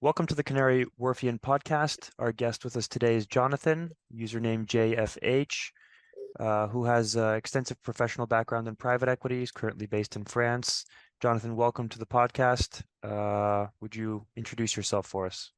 Welcome to the Canary Wharfian podcast. Our guest with us today is Jonathan, username JFH, who has extensive professional background in private equities, currently based in France. Jonathan, welcome to the podcast. Would you introduce yourself for us?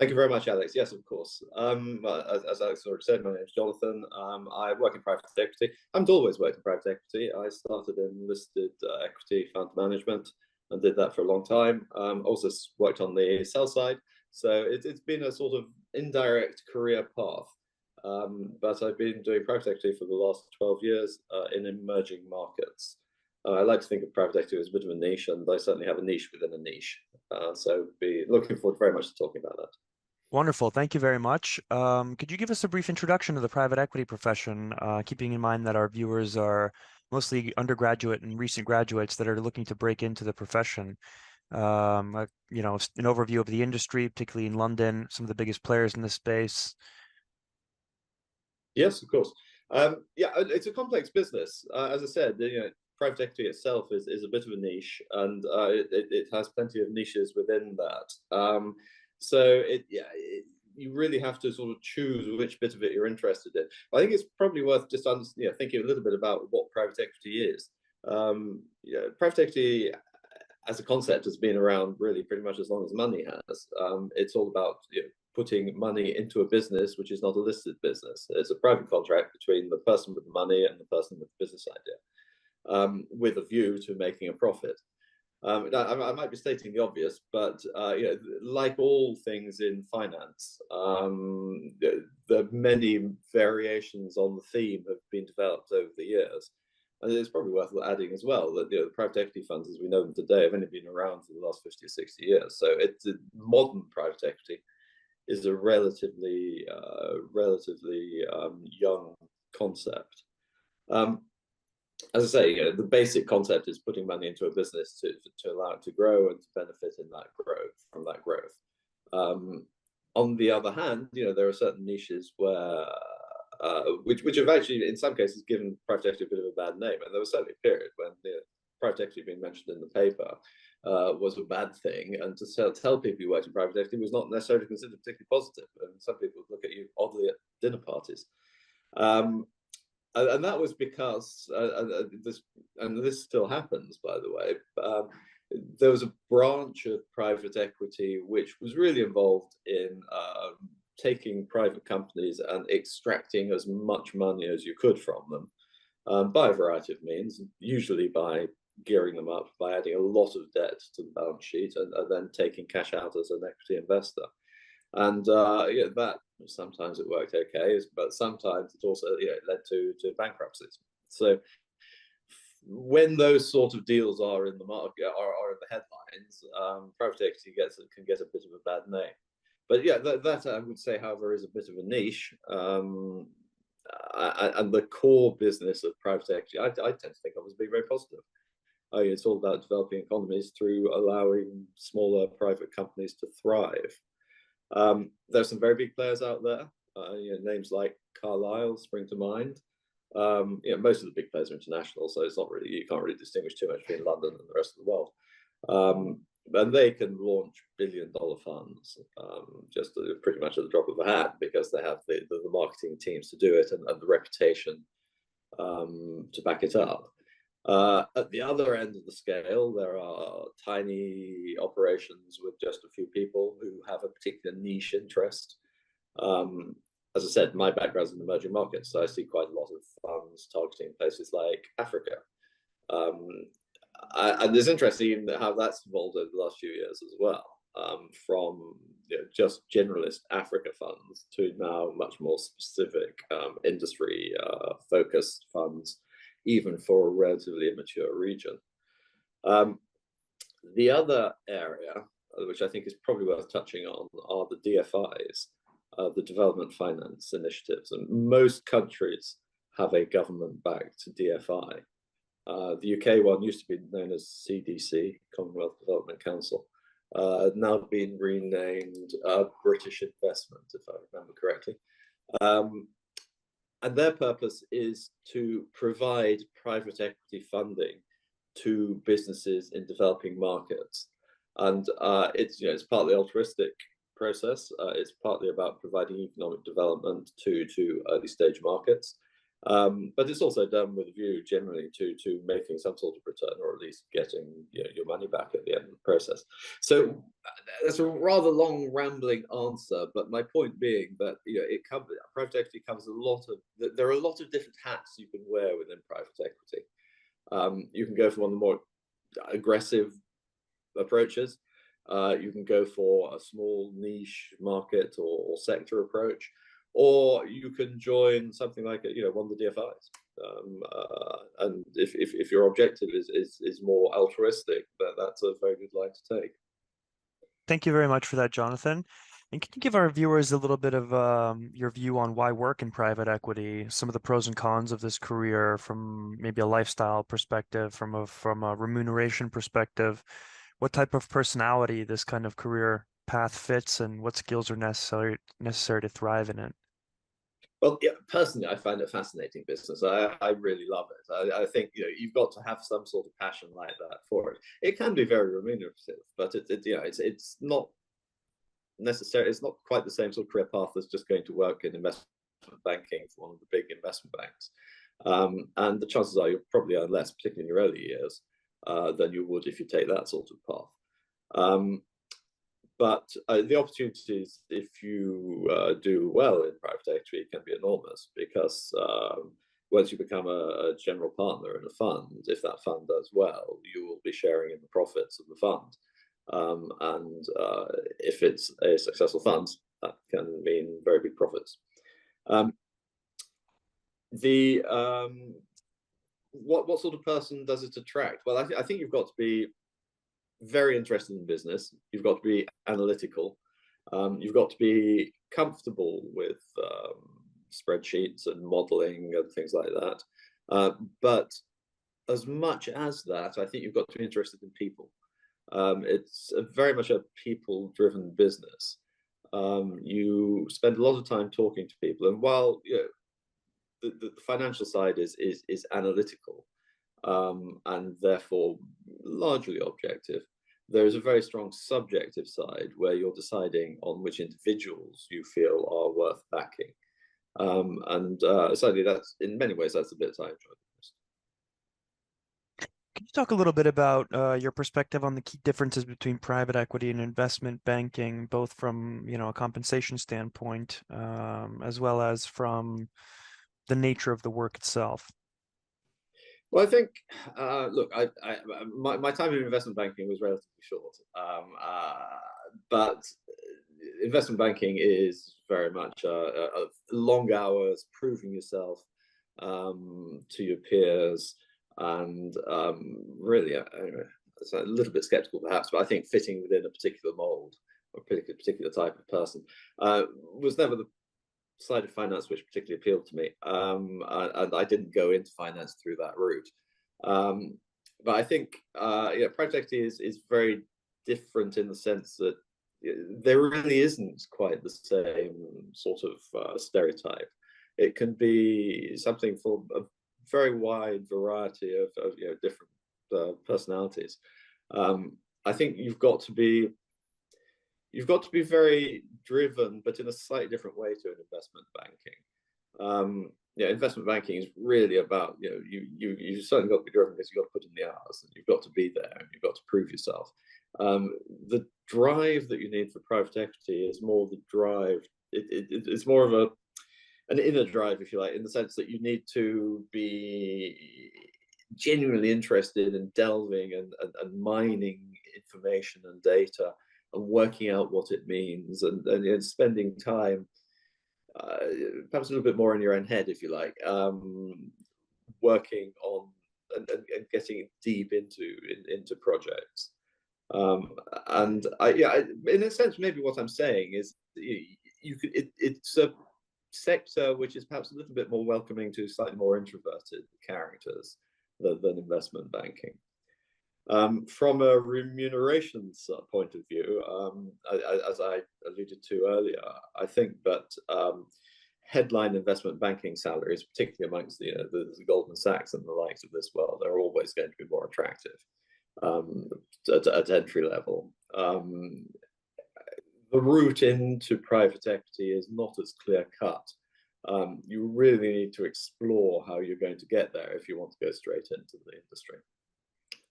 Thank you very much, Alex. Yes, of course. As Alex already said, my name is Jonathan. I work in private equity. I haven't always worked in private equity. I started in listed equity fund management and did that for a long time. Also worked on the sell side. So it's been a sort of indirect career path. But I've been doing private equity for the last 12 years in emerging markets. I like to think of private equity as a bit of a niche, and I certainly have a niche within a niche. So be looking forward very much to talking about that. Wonderful. Thank you very much. Could you give us a brief introduction to the private equity profession, keeping in mind that our viewers are mostly undergraduate and recent graduates that are looking to break into the profession? An overview of the industry, particularly in London, some of the biggest players in this space. Yes, of course. Yeah, it's a complex business. As I said, private equity itself is a bit of a niche, and it has plenty of niches within that. You really have to sort of choose which bit of it you're interested in. I think it's probably worth just thinking a little bit about what private equity is. Private equity as a concept has been around really pretty much as long as money has. It's all about putting money into a business which is not a listed business. It's a private contract between the person with the money and the person with the business idea, with a view to making a profit. I might be stating the obvious, but like all things in finance, the many variations on the theme have been developed over the years. And it's probably worth adding as well that the private equity funds, as we know them today, have only been around for the last 50 or 60 years. So it's modern private equity is a relatively young concept. As I say, the basic concept is putting money into a business to allow it to grow and to benefit in that growth from that growth. On the other hand, there are certain niches where which have actually, in some cases, given private equity a bit of a bad name. And there was certainly a period when the private equity being mentioned in the paper was a bad thing, and to tell people you worked in private equity was not necessarily considered particularly positive. And some people would look at you oddly at dinner parties. And that was because this still happens, by the way. There was a branch of private equity which was really involved in taking private companies and extracting as much money as you could from them by a variety of means, usually by gearing them up, by adding a lot of debt to the balance sheet and then taking cash out as an equity investor. And that sometimes it worked okay, but sometimes it also led to bankruptcies. So when those sort of deals are in the market, are in the headlines, private equity can get a bit of a bad name. But yeah, that I would say, however, is a bit of a niche. And the core business of private equity, I tend to think of as being very positive. It's all about developing economies through allowing smaller private companies to thrive. There's some very big players out there. Names like Carlyle spring to mind. Most of the big players are international, so it's not really, you can't really distinguish too much between London and the rest of the world. And they can launch billion-dollar funds just pretty much at the drop of a hat, because they have the marketing teams to do it and the reputation to back it up. At the other end of the scale, there are tiny operations with just a few people who have a particular niche interest. As I said, my background is in emerging markets, so I see quite a lot of funds targeting places like Africa. And it's interesting how that's evolved over the last few years as well, from just generalist Africa funds to now much more specific industry focused funds, even for a relatively immature region. The other area, which I think is probably worth touching on, are the DFIs, the development finance initiatives. And most countries have a government-backed DFI. The UK one used to be known as CDC, Commonwealth Development Council, now been renamed British Investment, if I remember correctly. And their purpose is to provide private equity funding to businesses in developing markets. and it's partly altruistic process. It's partly about providing economic development to early stage markets. But it's also done with a view generally to making some sort of return, or at least getting your money back at the end of the process. So that's a rather long, rambling answer. But my point being that it covers private equity covers a lot of. There are a lot of different hats you can wear within private equity. You can go for one of the more aggressive approaches. You can go for a small niche market or sector approach, or you can join something like one of the DFIs. And if your objective is more altruistic, that's a very good line to take. Thank you very much for that, Jonathan. And can you give our viewers a little bit of your view on why work in private equity, some of the pros and cons of this career from maybe a lifestyle perspective, from a remuneration perspective, what type of personality this kind of career path fits, and what skills are necessary to thrive in it? Well, yeah, personally, I find it a fascinating business. I really love it. I think you've got to have some sort of passion like that for it. It can be very remunerative, but it's not necessarily. It's not quite the same sort of career path as just going to work in investment banking for one of the big investment banks. And the chances are you'll probably earn less, particularly in your early years, than you would if you take that sort of path. But the opportunities, if you do well in private equity, can be enormous, because once you become a general partner in a fund, if that fund does well, you will be sharing in the profits of the fund. And if it's a successful fund, that can mean very big profits. What sort of person does it attract? Well, I think you've got to be very interested in business. You've got to be analytical. You've got to be comfortable with spreadsheets and modeling and things like that. But as much as that, I think you've got to be interested in people. It's very much a people-driven business. You spend a lot of time talking to people, and while the financial side is analytical, and therefore largely objective, there is a very strong subjective side where you're deciding on which individuals you feel are worth backing. And certainly that's, in many ways, that's the bit I enjoy the most. Can you talk a little bit about your perspective on the key differences between private equity and investment banking, both from a compensation standpoint, as well as from the nature of the work itself? Well, I think, look, my time in investment banking was relatively short, but investment banking is very much long hours, proving yourself to your peers, and really, it's a little bit skeptical perhaps, but I think fitting within a particular mold or a particular type of person was never the side of finance which particularly appealed to me, and I didn't go into finance through that route. But I think private equity is very different in the sense that there really isn't quite the same sort of stereotype. It can be something for a very wide variety of different personalities. I think you've got to be very driven, but in a slightly different way to an investment banking. Investment banking is really about you certainly got to be driven because you've got to put in the hours, and you've got to be there, and you've got to prove yourself. The drive that you need for private equity is more the drive. It's more of an inner drive, if you like, in the sense that you need to be genuinely interested in delving and mining information and data, and working out what it means, and spending time, perhaps a little bit more in your own head, if you like, working on and getting deep into projects. And in a sense, maybe what I'm saying is it's a sector which is perhaps a little bit more welcoming to slightly more introverted characters than investment banking. From a remuneration point of view, as I alluded to earlier, I think that headline investment banking salaries, particularly amongst the Goldman Sachs and the likes of this world, are always going to be more attractive at entry level. the route into private equity is not as clear cut. You really need to explore how you're going to get there if you want to go straight into the industry.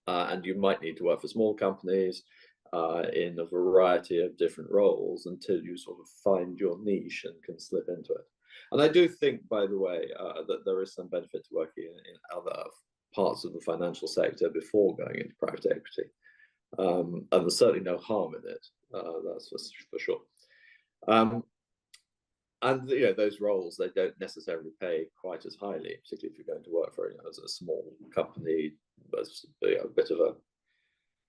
And you might need to work for small companies in a variety of different roles until you sort of find your niche and can slip into it. And I do think, by the way, that there is some benefit to working in other parts of the financial sector before going into private equity. And there's certainly no harm in it, that's for sure. And those roles, they don't necessarily pay quite as highly, particularly if you're going to work for as a small company. That's a bit of a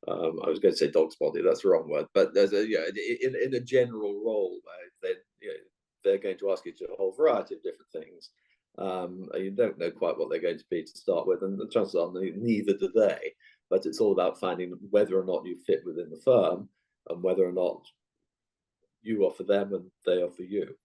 I was going to say dog's body. That's the wrong word, but there's in a general role, they're going to ask you to do a whole variety of different things. You don't know quite what they're going to be to start with, and the chances are neither do they. But it's all about finding whether or not you fit within the firm, and whether or not you offer them and they offer you.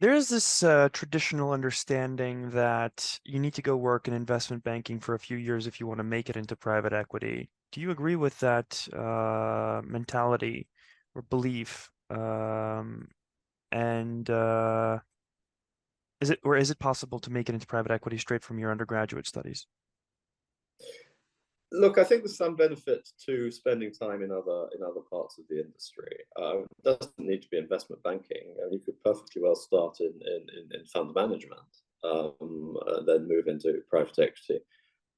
There is this traditional understanding that you need to go work in investment banking for a few years if you want to make it into private equity. Do you agree with that mentality or belief? And is it possible to make it into private equity straight from your undergraduate studies? Look, I think there's some benefit to spending time in other parts of the industry. It doesn't need to be investment banking. You could perfectly well start in fund management, and then move into private equity.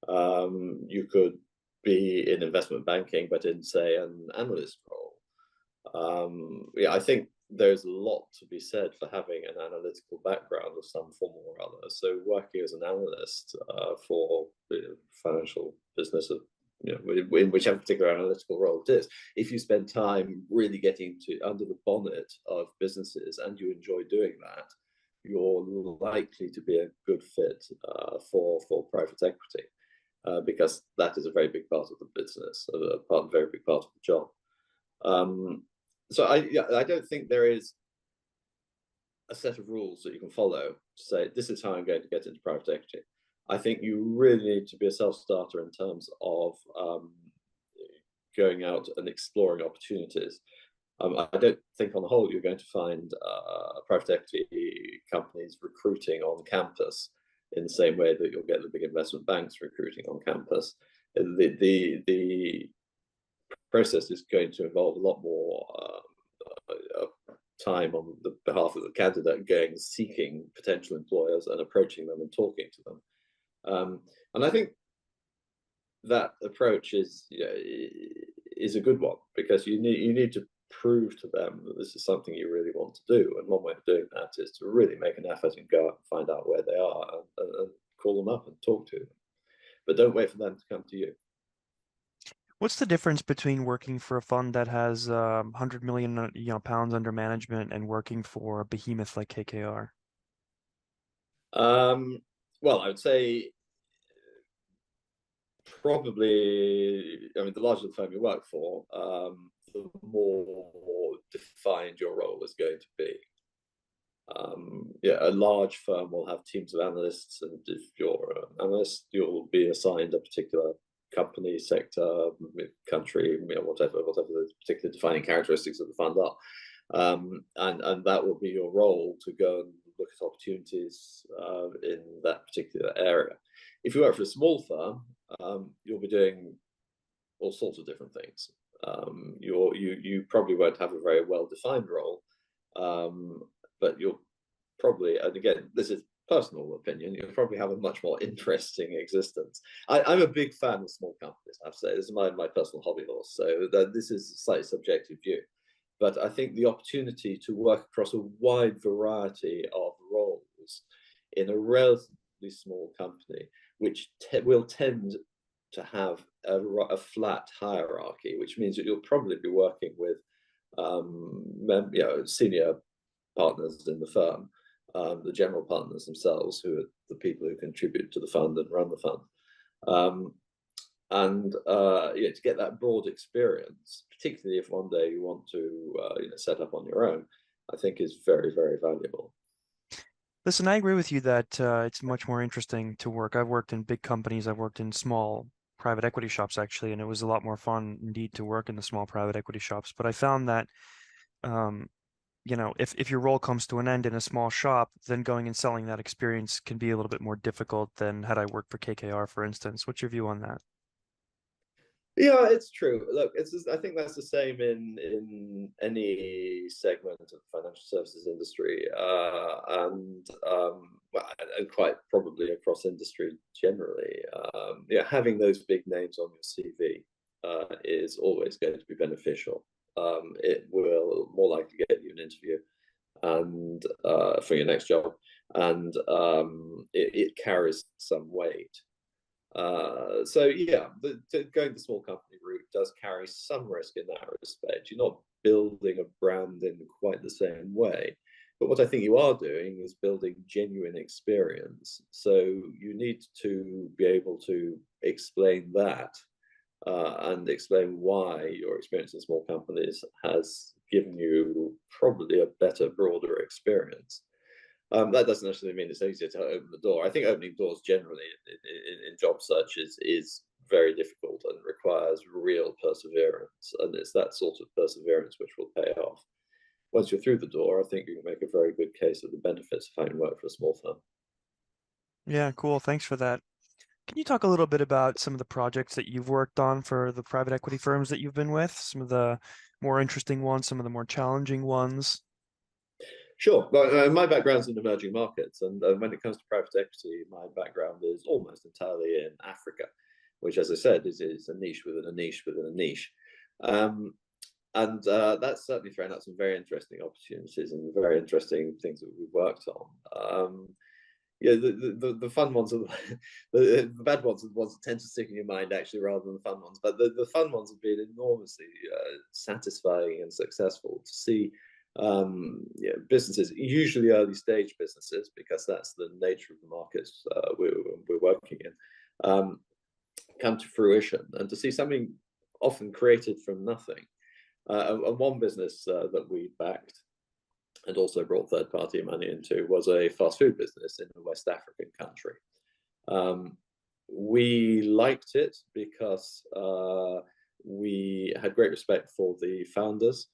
You could be in investment banking, but in, say, an analyst role. I think there's a lot to be said for having an analytical background of some form or other. So working as an analyst for financial business, in whichever particular analytical role it is, if you spend time really getting under the bonnet of businesses and you enjoy doing that, you're likely to be a good fit for private equity, because that is a very big part of the business, a very big part of the job. So I don't think there is a set of rules that you can follow to say, this is how I'm going to get into private equity. I think you really need to be a self-starter in terms of going out and exploring opportunities. I don't think on the whole you're going to find private equity companies recruiting on campus in the same way that you'll get the big investment banks recruiting on campus. The process is going to involve a lot more time on the behalf of the candidate going seeking potential employers and approaching them and talking to them. And I think that approach is a good one, because you need to prove to them that this is something you really want to do. And one way of doing that is to really make an effort and go out and find out where they are and call them up and talk to them. But don't wait for them to come to you. What's the difference between working for a fund that has 100 million pounds under management and working for a behemoth like KKR? Well, I would say probably, the larger the firm you work for, the more defined your role is going to be. A large firm will have teams of analysts, and if you're an analyst, you'll be assigned a particular company, sector, country, whatever the particular defining characteristics of the fund are, and that will be your role to go and look at opportunities in that particular area. If you work for a small firm, you'll be doing all sorts of different things. You probably won't have a very well-defined role, but you'll probably, and again, this is personal opinion, you'll probably have a much more interesting existence. I'm a big fan of small companies, I have to say. This is my personal hobby horse, so this is a slightly subjective view. But I think the opportunity to work across a wide variety of roles in a relatively small company, which will tend to have a flat hierarchy, which means that you'll probably be working with senior partners in the firm, the general partners themselves, who are the people who contribute to the fund and run the fund. To get that broad experience, particularly if one day you want to set up on your own, I think is very, very valuable. Listen, I agree with you that it's much more interesting to work. I've worked in big companies, I've worked in small private equity shops actually, and it was a lot more fun indeed to work in the small private equity shops. But I found that um, if your role comes to an end in a small shop, then going and selling that experience can be a little bit more difficult than had I worked for KKR, for instance. What's your view on that? Yeah, it's true. Look, I think that's the same in any segment of the financial services industry, and quite probably across industry generally. Yeah, having those big names on your CV is always going to be beneficial. It will more likely get you an interview and for your next job, and it carries some weight. So yeah, going the small company route does carry some risk in that respect. You're not building a brand in quite the same way. But what I think you are doing is building genuine experience. So you need to be able to explain that and explain why your experience in small companies has given you probably a better, broader experience. That doesn't necessarily mean it's easier to open the door. I think opening doors generally in job search is very difficult and requires real perseverance. And it's that sort of perseverance which will pay off. Once you're through the door, I think you can make a very good case of the benefits of having worked for a small firm. Yeah, cool. Thanks for that. Can you talk a little bit about some of the projects that you've worked on for the private equity firms that you've been with? Some of the more interesting ones, some of the more challenging ones? Sure. My background's in emerging markets, and when it comes to private equity, my background is almost entirely in Africa, which, as I said, is a niche within a niche within a niche. Um, and that's certainly thrown out some very interesting opportunities and very interesting things that we've worked on. Yeah, the fun ones are the bad ones are the ones that tend to stick in your mind actually rather than the fun ones. But the fun ones have been enormously satisfying and successful to see yeah, businesses, usually early stage businesses, because that's the nature of the markets we're working in, come to fruition, and to see something often created from nothing. And one business that we backed and also brought third party money into was a fast food business in a West African country. We liked it because we had great respect for the founders.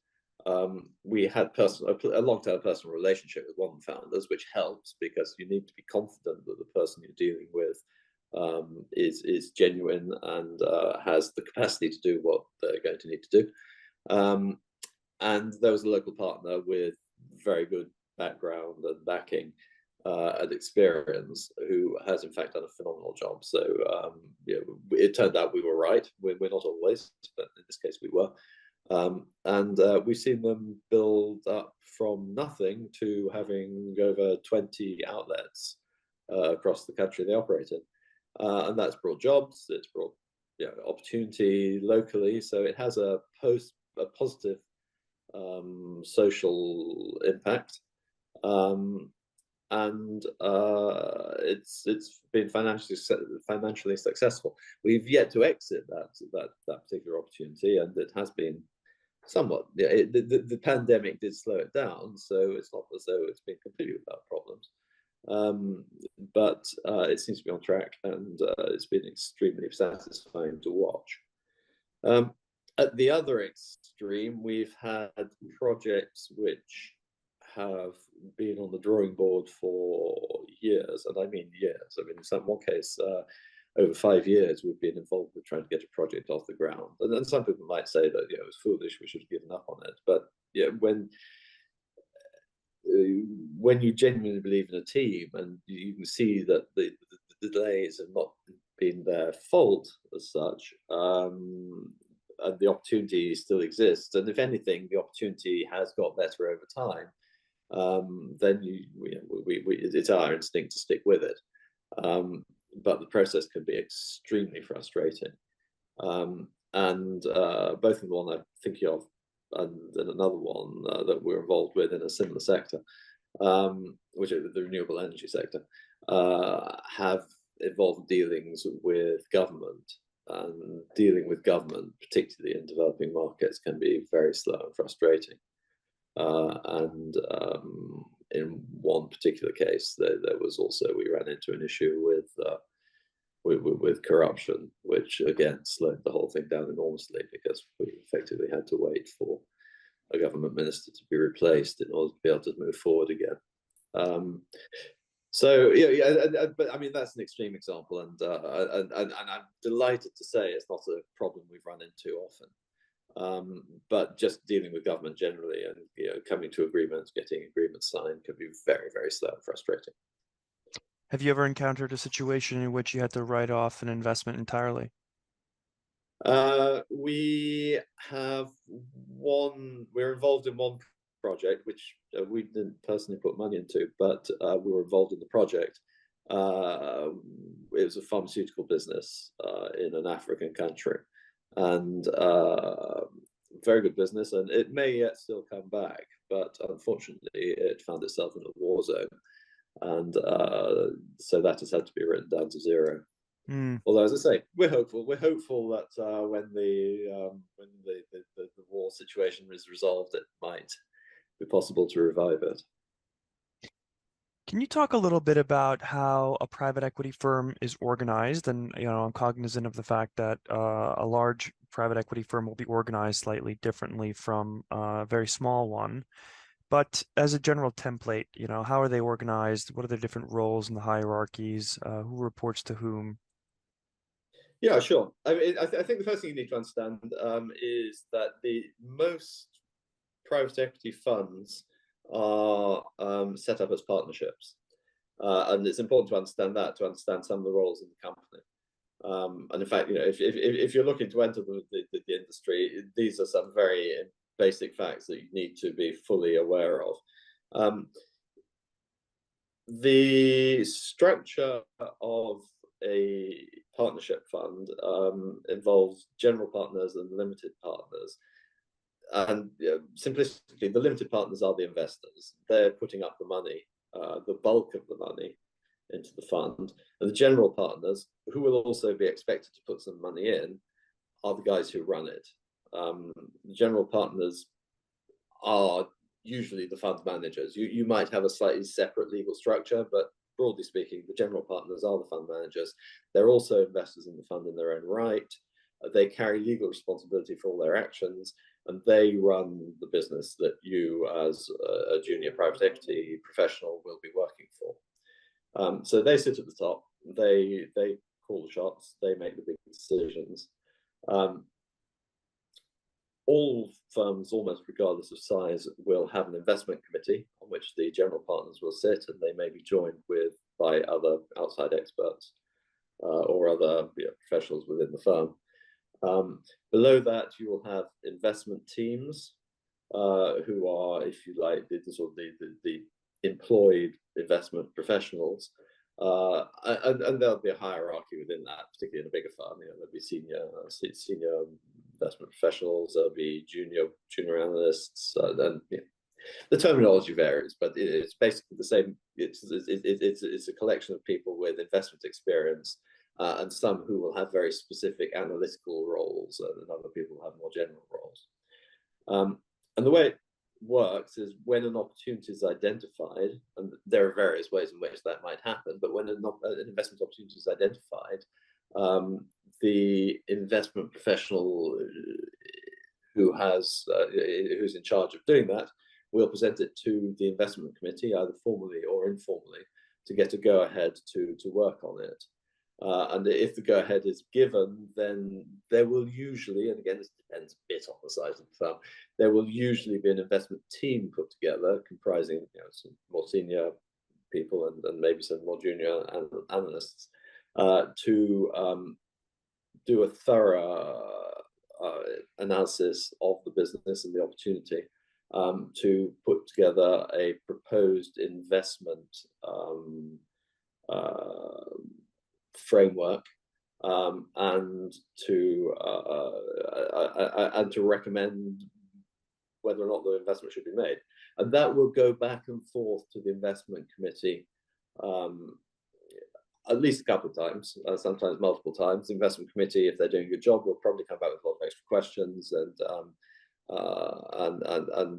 We had a long-term personal relationship with one of the founders, which helps because you need to be confident that the person you're dealing with is genuine and has the capacity to do what they're going to need to do. And there was a local partner with very good background and backing and experience who has in fact done a phenomenal job. So yeah, it turned out we were right. We're not always, but in this case we were. And we've seen them build up from nothing to having over 20 outlets across the country they operate in. And that's brought jobs, it's brought opportunity locally. So it has a positive social impact, and it's been financially successful. We've yet to exit that particular opportunity, and it has been somewhat. Yeah, the pandemic did slow it down, so it's not as though it's been completely without problems. But it seems to be on track, and it's been extremely satisfying to watch. At the other extreme, we've had projects which have been on the drawing board for years, and I mean years. I mean, in one case, over 5 years, we've been involved with trying to get a project off the ground. And then some people might say that it was foolish, we should have given up on it. But yeah, when you genuinely believe in a team and you can see that the delays have not been their fault as such, and the opportunity still exists, and if anything, the opportunity has got better over time, then it's our instinct to stick with it. But the process can be extremely frustrating. And both of the one I'm thinking of and another one that we're involved with in a similar sector, which is the renewable energy sector, have involved dealings with government. And dealing with government, particularly in developing markets, can be very slow and frustrating. And in one particular case, there was also, we ran into an issue with with corruption, which again slowed the whole thing down enormously because we effectively had to wait for a government minister to be replaced in order to be able to move forward again. So yeah, but I mean that's an extreme example, and I'm delighted to say it's not a problem we've run into often. But just dealing with government generally, and coming to agreements, getting agreements signed, can be very, very slow and frustrating. Have you ever encountered a situation in which you had to write off an investment entirely? We have we're involved in one project, which we didn't personally put money into, but we were involved in the project. It was a pharmaceutical business in an African country, and very good business, and it may yet still come back, but unfortunately it found itself in a war zone, and so that has had to be written down to zero. Although, as I say, we're hopeful. We're hopeful that when the war situation is resolved, it might be possible to revive it. Can you talk a little bit about how a private equity firm is organized? And I'm cognizant of the fact that a large private equity firm will be organized slightly differently from a very small one. But as a general template, how are they organized? What are the different roles in the hierarchies? Who reports to whom? Yeah, sure. I mean, I think the first thing you need to understand is that the most private equity funds are set up as partnerships, and it's important to understand that to understand some of the roles in the company. And in fact, if you're looking to enter the industry, these are some very basic facts that you need to be fully aware of. The structure of a partnership fund involves general partners and limited partners. And simplistically, the limited partners are the investors. They're putting up the money, the bulk of the money into the fund. And the general partners, who will also be expected to put some money in, are the guys who run it. The general partners are usually the fund managers. You might have a slightly separate legal structure, but broadly speaking, the general partners are the fund managers. They're also investors in the fund in their own right. They carry legal responsibility for all their actions, and they run the business that you, as a junior private equity professional, will be working for. So they sit at the top. They call the shots. They make the big decisions. All firms, almost regardless of size, will have an investment committee on which the general partners will sit, and they may be joined by other outside experts or other professionals within the firm. Below that, you will have investment teams who are, if you like, the employed investment professionals. And there'll be a hierarchy within that, particularly in a bigger firm. There'll be senior investment professionals, there'll be junior analysts, then the terminology varies, but it's basically the same. It's a collection of people with investment experience, and some who will have very specific analytical roles, and other people will have more general roles. And the way it works is when an opportunity is identified, and there are various ways in which that might happen, but when an investment opportunity is identified, the investment professional who's in charge of doing that will present it to the investment committee, either formally or informally, to get a go-ahead to work on it. And if the go-ahead is given, then there will usually, and again, this depends a bit on the size of the firm, there will usually be an investment team put together comprising some more senior people and maybe some more junior analysts to do a thorough analysis of the business and the opportunity, to put together a proposed investment framework, and to recommend whether or not the investment should be made. And that will go back and forth to the investment committee at least a couple of times, sometimes multiple times. The investment committee, if they're doing a good job, will probably come back with a lot of extra questions, and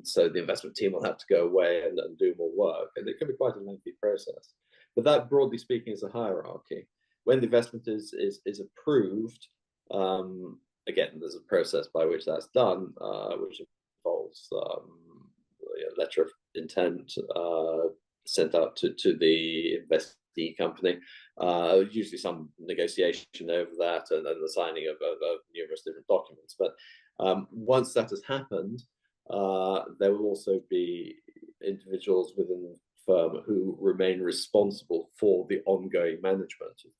so the investment team will have to go away and do more work, and it can be quite a lengthy process. But that, broadly speaking, is a hierarchy. when the investment is approved, again, there's a process by which that's done, which involves a letter of intent sent out to the investee company, usually some negotiation over that, and then the signing of numerous different documents. But once that has happened, there will also be individuals within the firm who remain responsible for the ongoing management of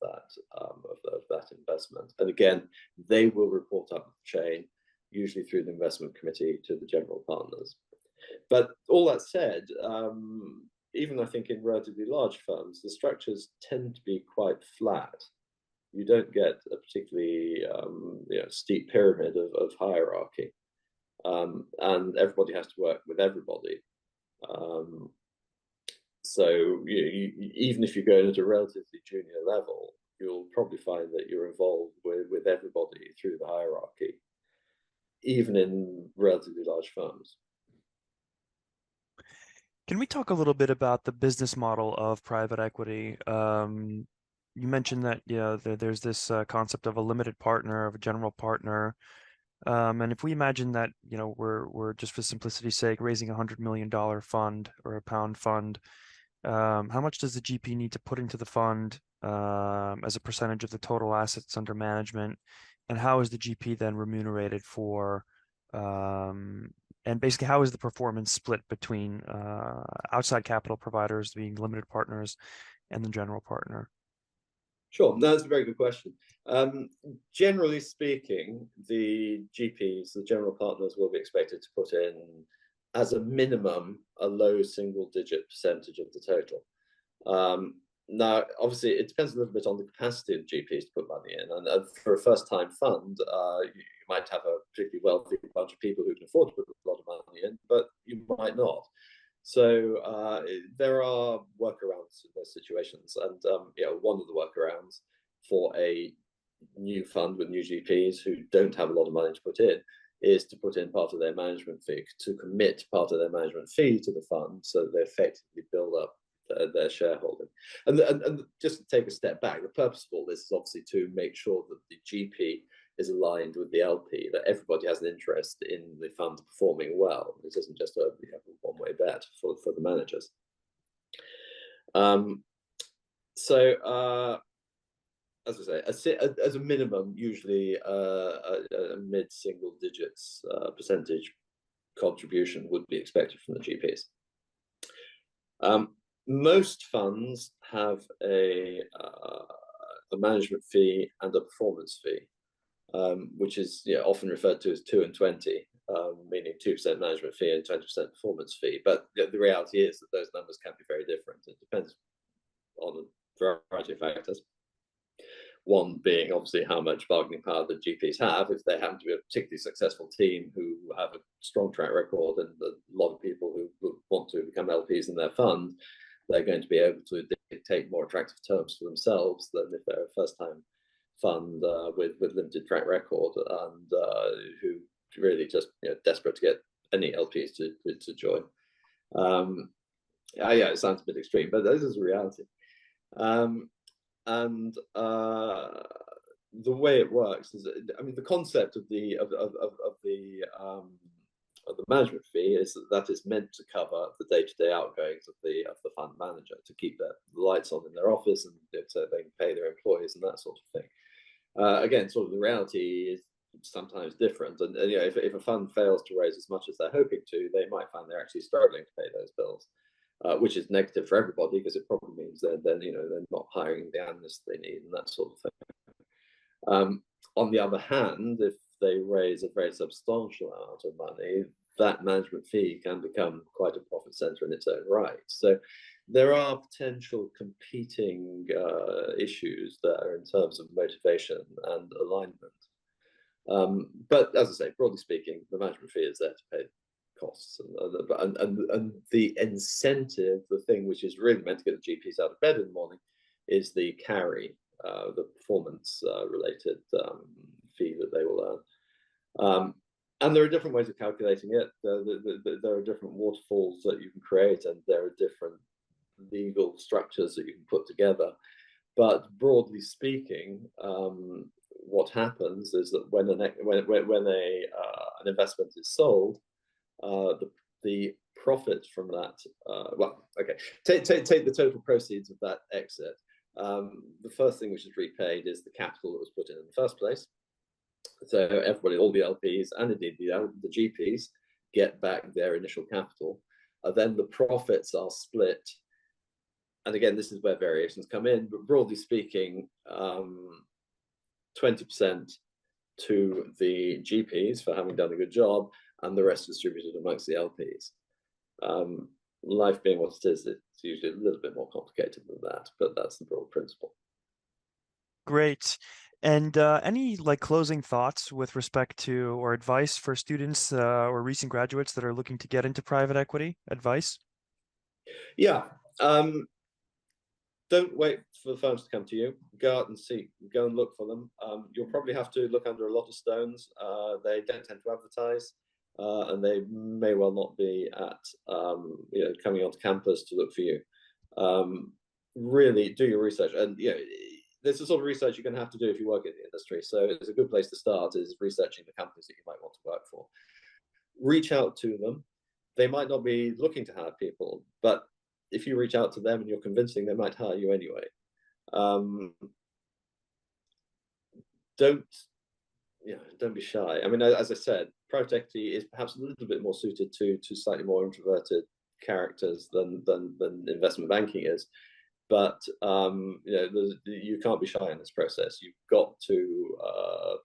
that investment. And again, they will report up the chain, usually through the investment committee, to the general partners. But all that said, even I think in relatively large firms, the structures tend to be quite flat. You don't get a particularly steep pyramid of hierarchy, and everybody has to work with everybody. So even if you go in at a relatively junior level, you'll probably find that you're involved with everybody through the hierarchy, even in relatively large firms. Can we talk a little bit about the business model of private equity? You mentioned that there's this concept of a limited partner, of a general partner, and if we imagine that we're just for simplicity's sake raising $100 million fund or a pound fund, how much does the GP need to put into the fund as a percentage of the total assets under management, and how is the GP then remunerated for? And basically, how is the performance split between outside capital providers, being limited partners, and the general partner? Sure, that's a very good question. Generally speaking, the GPs, the general partners, will be expected to put in, as a minimum, a low single-digit percentage of the total. Now, obviously, it depends a little bit on the capacity of GPs to put money in. And for a first-time fund, you might have a particularly wealthy bunch of people who can afford to put a lot of money in, but you might not. So there are workarounds in those situations. And one of the workarounds for a new fund with new GPs who don't have a lot of money to put in is to put in part of their management fee, to commit part of their management fee to the fund, so that they effectively build up their shareholding. And just to take a step back, the purpose of all this is obviously to make sure that the GP is aligned with the LP, that everybody has an interest in the fund performing well. It isn't just a one-way bet for the managers. As I say, as a minimum, usually a mid-single digits percentage contribution would be expected from the GPs. Most funds have a management fee and a performance fee, which is often referred to as 2 and 20, meaning 2% management fee and 20% performance fee. But the reality is that those numbers can be very different. It depends on a variety of factors. One being obviously how much bargaining power the GPs have. If they happen to be a particularly successful team who have a strong track record and a lot of people who want to become LPs in their fund, they're going to be able to dictate more attractive terms for themselves than if they're a first-time fund with limited track record and who really just desperate to get any LPs to join. It sounds a bit extreme, but this is a reality. And the way it works is, the concept of the management fee is that is meant to cover the day-to-day outgoings of the fund manager, to keep the lights on in their office and so they can pay their employees and that sort of thing. Again, sort of the reality is sometimes different, and if a fund fails to raise as much as they're hoping to, they might find they're actually struggling to pay those bills. Which is negative for everybody, because it probably means they're not hiring the analysts they need and that sort of thing. On the other hand, if they raise a very substantial amount of money, that management fee can become quite a profit center in its own right. So there are potential competing issues there in terms of motivation and alignment. But as I say, broadly speaking, the management fee is there to pay costs, and the incentive, the thing which is really meant to get the GPs out of bed in the morning, is the carry, the performance related fee that they will earn. And there are different ways of calculating it. There are different waterfalls that you can create, and there are different legal structures that you can put together. But broadly speaking, what happens is that when an investment is sold, the profit from that, take the total proceeds of that exit. The first thing which is repaid is the capital that was put in the first place. So everybody, all the LPs and indeed the GPs, get back their initial capital. Then the profits are split. And again, this is where variations come in, but broadly speaking, 20% to the GPs for having done a good job, and the rest distributed amongst the LPs. Life being what it is, it's usually a little bit more complicated than that, but that's the broad principle. Great. And any like closing thoughts with respect to or advice for students or recent graduates that are looking to get into private equity? Advice? Yeah. Don't wait for the firms to come to you. Go out and seek, go and look for them. You'll probably have to look under a lot of stones. They don't tend to advertise, and they may well not be at coming onto campus to look for you. Really do your research, and there's the sort of research you're going to have to do if you work in the industry. So it's a good place to start is researching the companies that you might want to work for. Reach out to them. They might not be looking to hire people, but if you reach out to them and you're convincing, they might hire you anyway. Don't be shy. I mean, as I said, private equity is perhaps a little bit more suited to slightly more introverted characters than investment banking is. But you can't be shy in this process. You've got to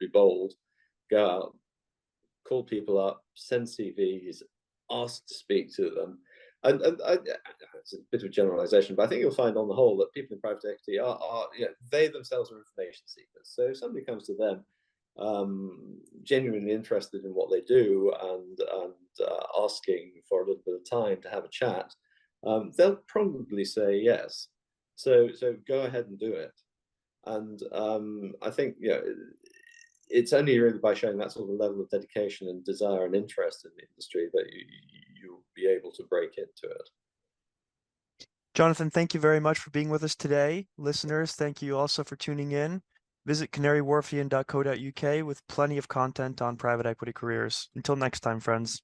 be bold, go out, call people up, send CVs, ask to speak to them. And it's a bit of a generalization, but I think you'll find on the whole that people in private equity are they themselves are information seekers. So if somebody comes to them genuinely interested in what they do and asking for a little bit of time to have a chat, they'll probably say yes. So go ahead and do it. And I think it's only really by showing that sort of level of dedication and desire and interest in the industry that you'll be able to break into it. Jonathan, thank you very much for being with us today. Listeners, thank you also for tuning in. Visit canarywharfian.co.uk with plenty of content on private equity careers. Until next time, friends.